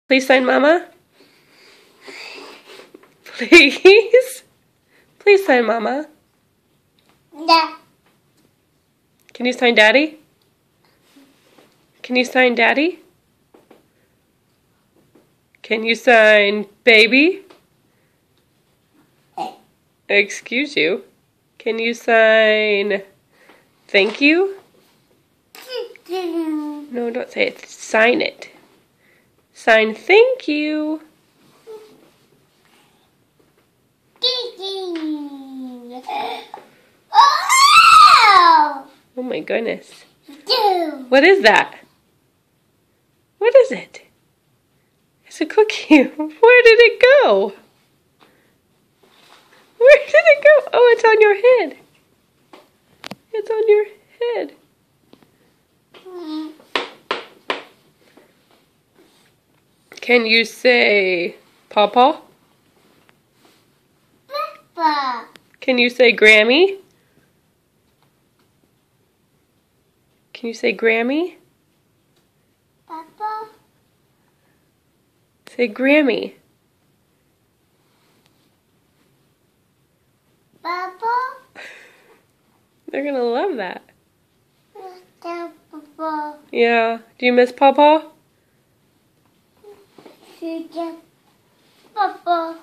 Please sign Mama. Please. Please sign Mama. Yeah. Can you sign Daddy? Can you sign Daddy? Can you sign Baby? Excuse you. Can you sign Thank you? No, don't say it. Sign it. Sign Thank you. Oh my goodness. What is that? What is it? It's a cookie. Where did it go? Where did it go? Oh, it's on your head. It's on your head. Can you say Pawpaw? Papa. Can you say Grammy? Can you say Grammy? Papa. Say Grammy. Papa. They're gonna love that. Papa. Yeah. Do you miss Pawpaw? Papa.